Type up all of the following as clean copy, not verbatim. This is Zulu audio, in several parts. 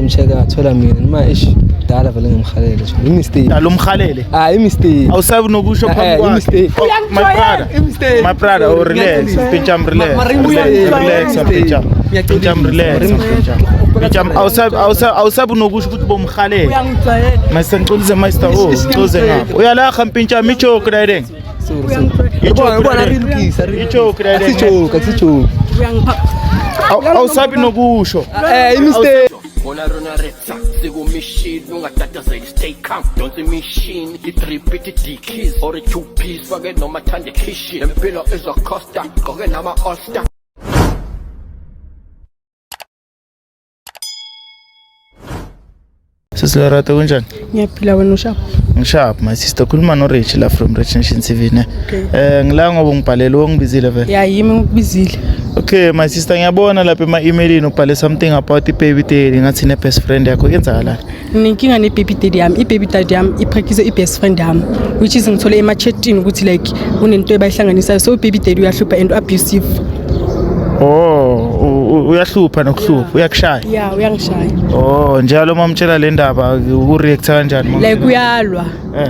uzomcheck athola mina ma ish dala vele ngimkhalele nje imistake dala umkhalele imistake awusabi nokusho phambi kwakhe my brother oh relax pincham relax pincham relax pincham awusabi nokusho ukuthi bomkhalele masenquluze master oh uze ngapha uyalaha pincham ichoke direct awusabi nokusho imistake stay calm, don't the machine, it repeat the keys or a 2-piece, forget no matter the kishi, and pillow is a costa, go get nama osta. Sister kunjani? Ngiyaphila wena ushap. Ngishap my sister khuluma no Rich la from Rich Nation TV ne. Ngila ngoba ngibhalele wongibizile vele. Yeah, yimi ngikubizile. Okay my sister ngiyabona lapha ema-emailini ubhale something about i-baby daddy ngathi ne best friend yakho yenzakalani? Nginkinga ne baby daddy yami, i-baby daddy yami ipractice i-best friend yami which is ngithole ema-chatini ukuthi like kunento ebayihlanganisayo so baby daddy uyahlupha and abusive. Oh, uyahlupha nokuhlupha, uyakushaya? Yeah, uyangishaya. Oh, njalo mamtshela le ndaba ureact kanjani mama? Like uyalwa.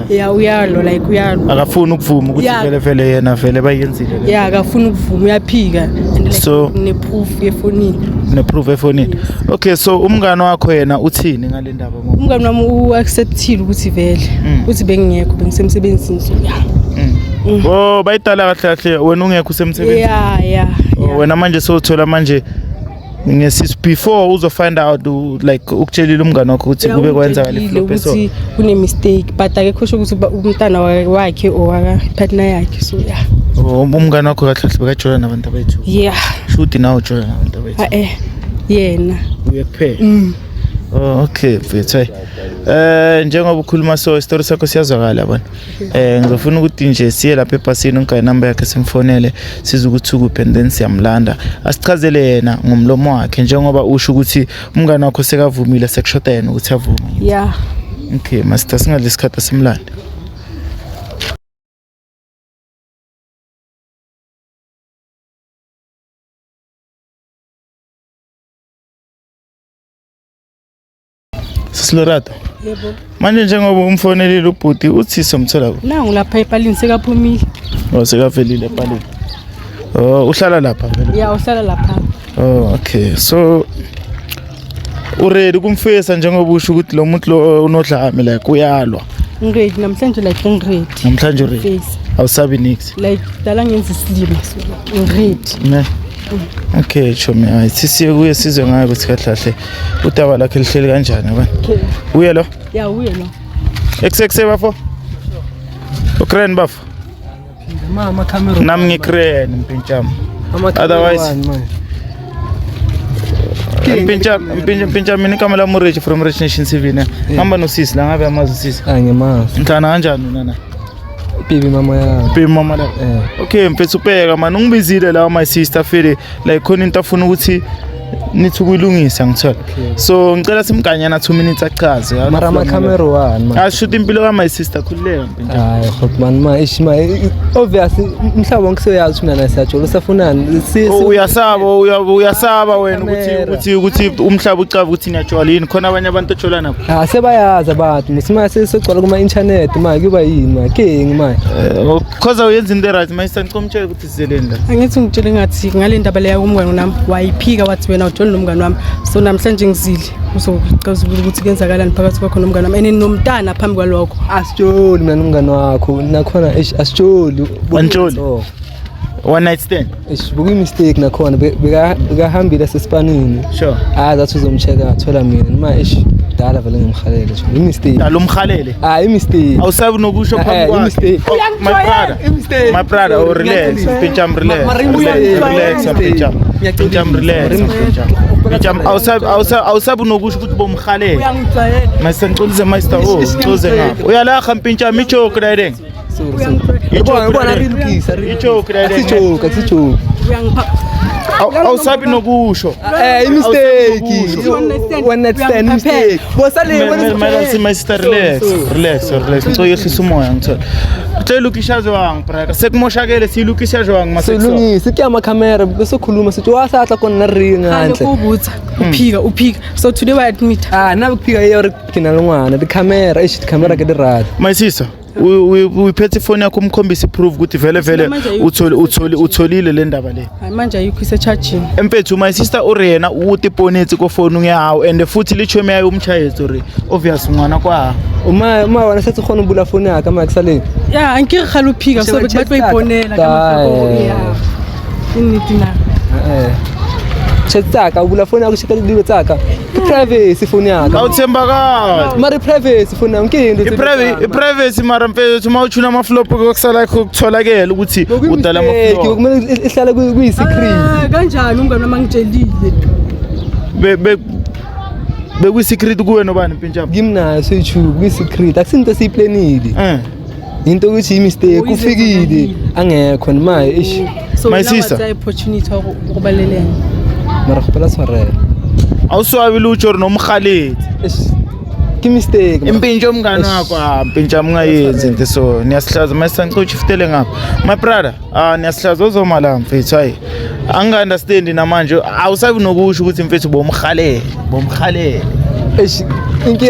Yeah, uyalwa like uyalwa. Akafuni ukuvuma ukuthi vele yena vele bayenzile. Yeah, akafuni ukuvuma uyaphika and like so ne-proof yefonini. Ne-proof yefonini. Okay, so umngane wakho yena uthini ngale ndaba mama? Umngane wami uacceptile ukuthi vele uthi bengingekho bengisemsebenzini so yeah. Oh, bayidala kahle kahle wena ungekho usemsebenzini? Yeah. Wena manje sothola manje ngesis before uzo find out like ukutshelile umngane wakho ukuthi kube kwenzakala iflop so ukuthi kune mistake but akekho sho ukuthi umntana wakhe owaka partner yakhe so yeah. Umngane wakho kahle kahle bekajola nabantu abayithu? Yeah. Shoot nawo jola nabantu abayithu? Yena. Uyekuphela. Oh okay mfethu. Njengoba ukhuluma so story sakho siyazwakala yabona. Ngizofuna ukuthi nje siye lapha ebhasini ungayi number yakhe simfonele siza ukuthi ukuphi and then siyamlanda. Asichazele yena ngomlomo wakhe njengoba usho ukuthi umngane wakho sekavumile sekushoda yena ukuthi avume. Yeah. Okay, master singalesikhathi simlanda. Silorato. Yebo. Manje njengoba umfonelile ubhuti uthi somthola kuphi? Nangu lapha epalini sekaphumile. Sekavelile epalini. Uhlala lapha vele? Yeah, uhlala lapha. Okay. So uready kumfesa njengoba usho ukuthi lo muntu lo unodlame like uyalwa. Ngiready namhlanje like ngiready. Namhlanje uready. Awusabi nix. Like dala ngenza isilimo so ngiready. Ne. Okay, chomi hayi sisiye kuye sizwe ngayo ukuthi kahle kahle udaba lakhe lihleli kanjani yabona. Okay. Uye lo? Yeah, uye lo. XX bafo? Ukraine bafo? Mama camera. Nami ngikrene mpinchama. Otherwise mpinchama mina igama lami uRich from Rich Nation TV ne. Ngihamba nosisi la ngabe amazi usisi. Ngiyamazi. Ngihlana kanjani nana? Baby mama ya. Baby mama la. Okay mfethu ubheka man ungibizile la my sister feel like khona into afuna ukuthi nithi ukuyilungisa ngithola. So ngicela simganyana 2 minutes achaze. Mara ama camera one man. Ashuthi impilo ka my sister khulileka mpinjana. Hayi khot man ma ishima obviously umhlaba wonke seyazi mina nasajola usafunani. Uyasaba wena ukuthi umhlaba ucaba ukuthi niyajwala yini khona abanye abantu ojola nabo. Sebayazi abantu musima sesegcwala kuma internet ma kuba yini ma king ma. Because uyenza into right my sister ngicomtshela ukuthi sizelenda. Angithi ngitshela ngathi ngale ndaba leya kumngane nami wayiphika wathi wena ujola nomngane wami so namhlanje ngizile uzochaza ukuthi kenzakalani phakathi kwakho nomngane wami nomntana phambi kwalokho asijoli mina nomngane wakho nakhona asijoli one night stand buku mistake nakhona bekahambile sespanini sure zathi uzomcheck athola mina ma dala vele ngimkhalele nje imistake dala umkhalele imistake awusabi nokusho phambi kwakhe my brother oh relax pincham relax pincham relax awusabi nokusho ukuthi bomkhalele masenquluze master oh uze ngapha uyalaha pincham ichoke direct Ichoke direct. Uyangipha awusabi nokusho mistake one night stand mistake bosale my sister relax ngizoyehlisa umoya ngithola utshela ukishazo wangi braka sekumoshakele silukishazo wangi maselungisi kuyama camera bese khuluma sithi wasatla kona ring handle ubutha uphika so today we admit na ukuphika yori kina longwana the camera camera ke dirad my sister uyiphethe phone yakho umkhombisa proof ukuthi vele utholile le ndaba le manje ayikho ise-charging empethu my sister urena uthi iponetsi ko phone yawo and futhi lichweme yayo umchayezo re obvious ngwana kwa uma wana sethi khona ubula phone yakhe ama kusaleni ya angike khala uphika so bathi bayiponela kamafoko ya initina tsaka ubula phone yakho shika liwe tsaka privacy phone yakho awuthembakala mari privacy phone yakho into privacy mara mfethu uma uchuna ama flop kokusala yakho kutholakela ukuthi udala ama flop kumele ihlala kuyi secret kanjani umngane noma ngitshelile bekuyi secret kuwe nobani mpintshapa ngimnayo so YouTube kuyi secret akusinto esiyiplanile into ukuthi mistake kufikile angekho noma my sister opportunity ukubalelena mara khopela tshwarela awuswabi lutsho nomkhaleti ki mistake impintsho umngane wakho mpintsha mungayenzi into so niyasihlaza mayisancochiftele ngapha my brother niyasihlaza uzomala mfethu hayi anga understand namanje awusabi nokusho ukuthi mfethu bomkhalele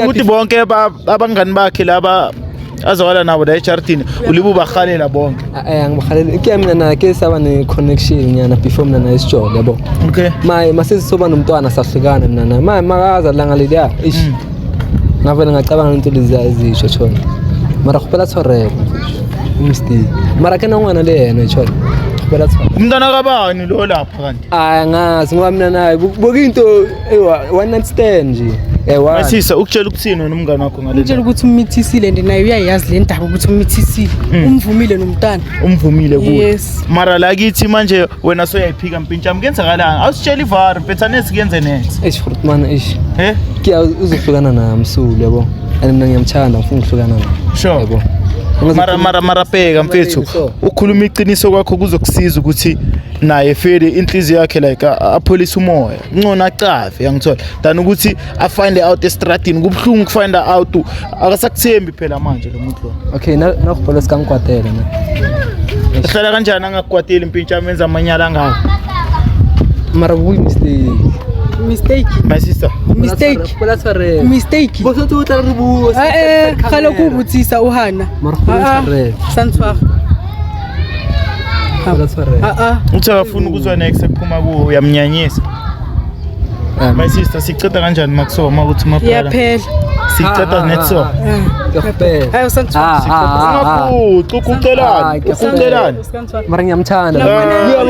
ukuthi bonke abangani bakhe laba azawala nabo la echartini ulibu bakhalela bonke angibakhalela ikiyamina nakhe saba ne connection nyana before mina na isijolo yabo okay masisoba nomntwana sahlukana mina na makaza langa leliya ngavela ngacabanga into lezi ezisho tshona mara khopela tshwarela mistake mara kana ngwana le yena tshona khopela tshwarela umntana kabani lo lapha kanti ngazi ngoba mina naye bokinto one night stand nje masisa ukutshela ukuthini wena umngane wakho ngale utshela ukuthi ummithisile and naye uyayazi le ndaba ukuthi ummithisile umvumile nomntana umvumile kuwe yes mara la kithi manje wena soyayiphika mpintshami kuyenzakalanga awusitshela ivar mfethanesi kuyenze next man kiya uzohlukana nami sulu yabo and mina ngiyamthanda ngifuna ukuhlukana naye sure yabo mara bheka mfethu ukhuluma iqiniso kwakho kuzokusiza ukuthi naye fele inhliziyo yakhe like apholisa umoya ngcona acafe yangithola than ukuthi afind out estradini kubhlungu ukufind out akasakuthembi phela manje lo muntu lo okay nakubhola sikangikwatela na ehlala kanjani angakukwateli impintshami menza amanyala ngakho mara kuyi mistake my sister mistake bosothi utla ribu khalo kubutsisa uhana santswa uthi akafuna ukuzwa next ekuphuma kuwo uyamnyanyisa my sister siceda kanjani makusoma ukuthi maphela yaphela siceda netso yaphela hayo santswa ukucelana mara ngiyamthanda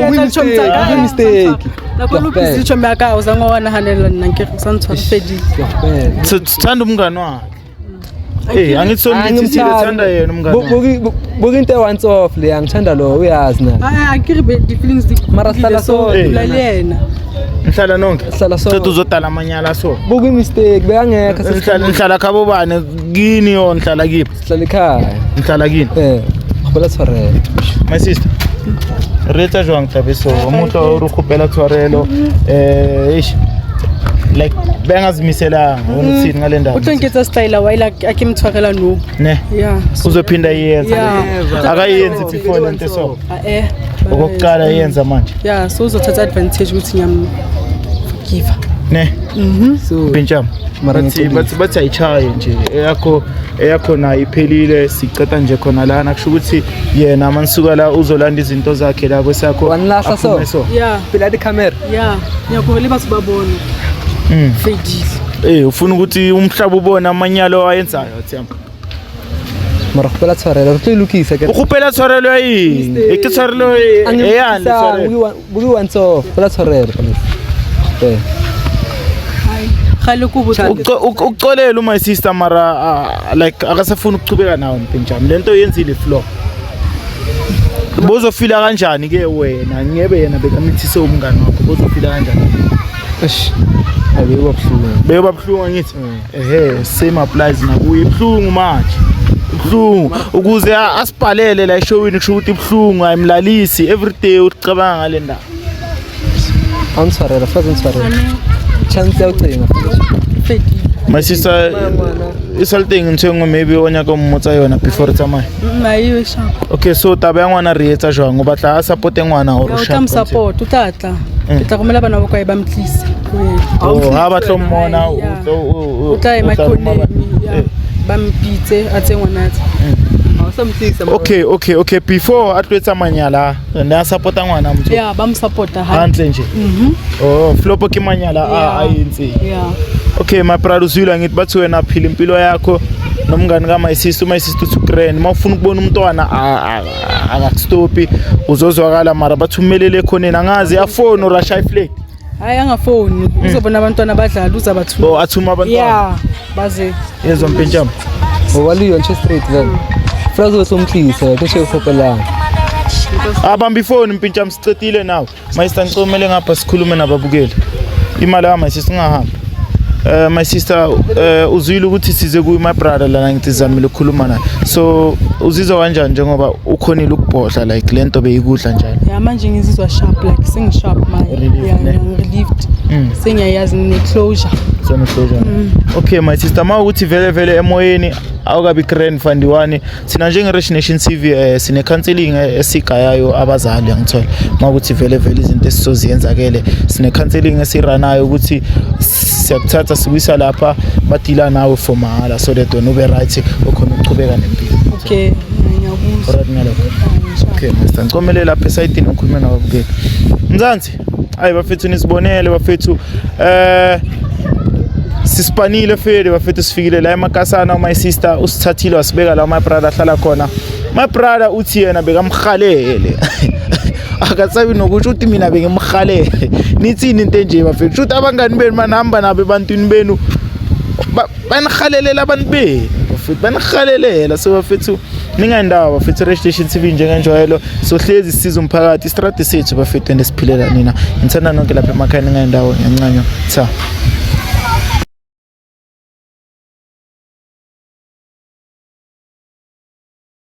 kuyi mistake nakho luphi sitsho myaka uzangowana hanela nanke santswa fedi sithanda umngane wakhe angitsonithile thanda yena umngane bokinto once off le angithanda lo uyazi na akiri the feelings mara hlala so lalena ngihlala nonke hlala so ceda uzodala amanyala so boku mistake bekangekho ngihlala khabo bani kini yo ngihlala kiphi sihlala ekhaya ngihlala kini khopela tshwarela my sister reta jwang tabeso umuntu urukhupela tshwarelo like bengazimisela ngokuthini ngale ndaba uthengisa style wayila akimthwakela no ne yeah uzophinda iyenza akayenzi before lento so okokuqala iyenza manje yeah so uzothatha advantage ukuthi ngiyam forgive ne so mpintshama bathi ayichaye nje eyakho na iphelile siceda nje khona lana kusho ukuthi yena manisuka la uzolanda izinto zakhe la kwesakho wanlahla so yeah phela di camera yeah ngiyakholela basibabona fedile ufuna ukuthi umhlaba ubone amanyalo ayenzayo athemba mara khopela tshwarela re tlo lokisa ke ukupela tshwarelo yini ekitshwarelo eyani tshwarelo buki once off khopela tshwarela khale kubutha ukucolela my sister mara like akasafuna ukuchubeka nawe mpintshami lento yenzile flow bozofila kanjani ke wena ngebe yena bekamithise umngane wakho bozofila kanjani beyobabhlungu ngithi same applies nakuye ibhlungu manje ibhlungu ukuze asibhalele la eshowini kusho ukuthi ibhlungu ayimlalisi everyday ucabanga ngale ndaba awuntshwarela futhi untshwarela chance yawucinga futhi my sister isalting ntsengo maybe o nyaka mmotsa yona before tsamaya mayiwe sharp okay so taba ya ngwana re etsa jwang o batla a support ngwana o o sharp tla msupport o tla ke tla romela bana ba kwa ba mtlisa ha ba tlo mmona o tla emakhonemi ba mpitse a tse ngwana tse okay before a tlwetsa manyala nda supporta ngwana motho yeah ba msupporta hantle nje flopo ke manyala a yentse okay my brother uzwila ngithi bathi wena phila impilo yakho nomngani ka my sister to grand mawufuna ukubona umntwana akastopi uzozwakala mara bathumelele khoneni angazi afone or ashay flag hayi angafoni uzobona abantwana abadlala uzabathuma athuma abantwana yeah baze yezo mpintshama waliyo nje straight then frazo wesomhlisa kushe ufopelana abamba ifoni mpintshama sicedile nawe mayister ngicomele ngapha sikhulume nababukeli imali ama sister ngahamba my sister uzwile ukuthi size ku my brother lana ngitizamile ukukhuluma naye so uzizwa kanjani njengoba ukhonile ukubhodla like lento beyikudla njalo yeah manje ngizizwa sharp like sing sharp man yeah relieved sengiyayazi ne closure okay my sister ma ukuthi vele emoyeni awukabi grand fandiwani sina njenge Rich Nation TV sine counseling esigayayo abazali ngithola ma ukuthi vele izinto esizoziyenzakele sine counseling esiranayo ukuthi siyakuthatha sikuyisa lapha badila nawe for mahala so that wena ube right ukhona ukuqhubeka nempilo okay ngiyabuzwa alright ngalokho okay mr ngicomele lapha esayidini ukhuluma nababukeli Mzansi hayi bafethu nisibonele bafethu sispanile fede bafethu sifikile la emakasana my sister usithathile wasibeka la my brother hlala khona my brother uthi yena bekamkhalele akasabi nokuthi uthi mina bengimkhalele nithini into enje bafethu uthi abangani benu manihamba nabo ebantwini benu banihalelela abantu benu bafethu banihalelela so bafethu ningandawo bafethu Rich Nation TV njengenjwayelo sohlezi sisiza umphakathi istrate sethu bafethu endesiphilela nina ngithanda nonke lapha emakhaya ningandawo ngiyancanywa cha